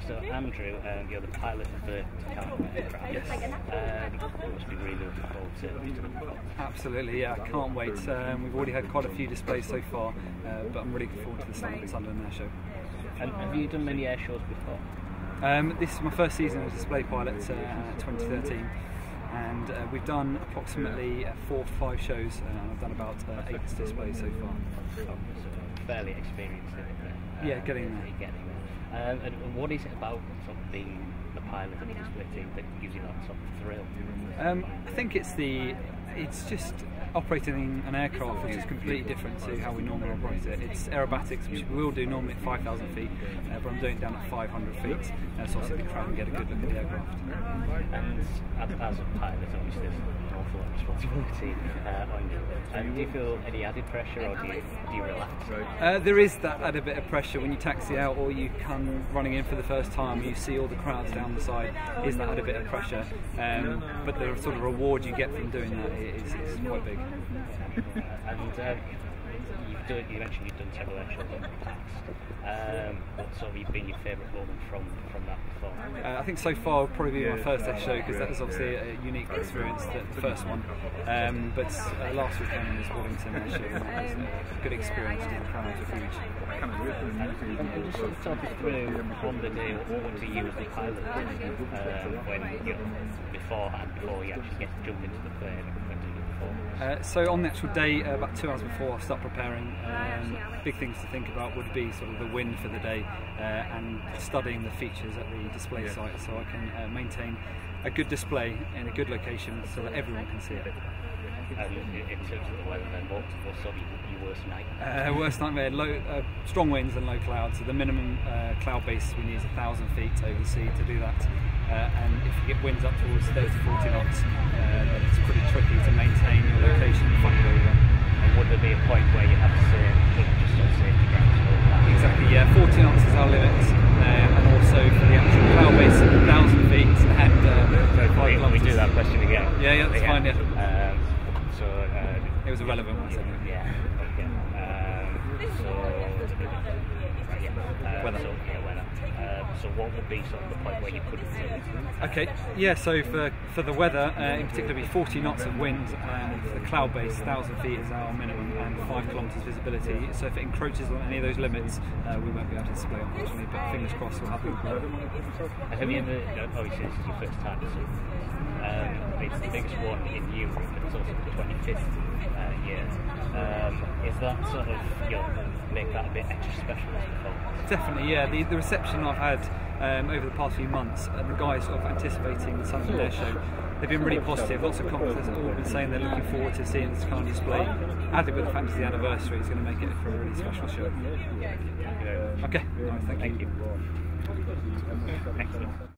So Andrew, you're the pilot of the aircraft. Yes. You must be really looking forward to the results. Absolutely, yeah, I can't wait. We've already had quite a few displays so far, but I'm really looking forward to the Sunderland Airshow. And have you done many air shows before? This is my first season as a display pilot, 2013, and we've done approximately 4 or 5 shows, and I've done about 8 displays so far. So fairly experienced in it. Yeah, getting there. And what is it about sort of being the pilot of the display team that gives you that sort of thrill? I think it's just operating an aircraft which is completely different to how we normally operate it. It's aerobatics, which we will do normally at 5,000 feet, but I'm doing it down at 500 feet, so obviously the crowd can get a good look at the aircraft. And as a pilot, obviously there's an awful lot of responsibility on you. Do you feel any added pressure, or do you relax? There is that added bit of pressure when you taxi out or you come running in for the first time, you see all the crowds down the side, is that added bit of pressure, but the sort of reward you get from doing that is quite big. And you mentioned you've done several air shows in the past. What's sort of been your favourite moment from that before? I think so far will probably be my first air show, because that was obviously a unique experience, the first one. But last weekend in Wellington Air Show, that was a good experience. The crowds were huge. And just sort of talk us through on the day, what do you as the pilot do when beforehand, before you actually get to jump into the plane? So on the actual day, about 2 hours before I start preparing, big things to think about would be sort of the wind for the day, and studying the features at the display site, so I can maintain a good display in a good location so that everyone can see it. In terms of the weather, then, what's sort of your worst nightmare? Worst nightmare, strong winds and low clouds. So the minimum cloud base we need is 1,000 feet over the sea to do that. And if you get winds up towards 30-40 knots, then it's pretty tricky to maintain your location in front of the river. And would there be a point where you have to say, look, just on safety grounds? Exactly, yeah, 40 knots is our limit, and also for the actual cloud base, 1,000 feet and 5 kilometres. We do that question again. Yeah, that's fine, yeah. It was irrelevant when I said it. Yeah, okay. Weather. So what would be sort of the point where you couldn't do it? Okay, yeah, so for the weather, in particular, be 40 knots of wind, and the cloud base, 1,000 feet is our minimum, and 5 kilometres visibility. So if it encroaches on any of those limits, we won't be able to display, unfortunately, but fingers crossed we'll have them. And have you ever, obviously this is your first time, so it's the biggest one in Europe, but it's also the 25th year. Is that sort of, make that a bit extra special as before? Definitely, yeah. The reception I've had over the past few months, and the guys sort of anticipating the Sunderland Air Show, they've been really positive. Lots of confidence. All been saying they're looking forward to seeing this kind of display. Added with the fact it's the anniversary, is going to make it for a really special show. Okay, thank you. Excellent.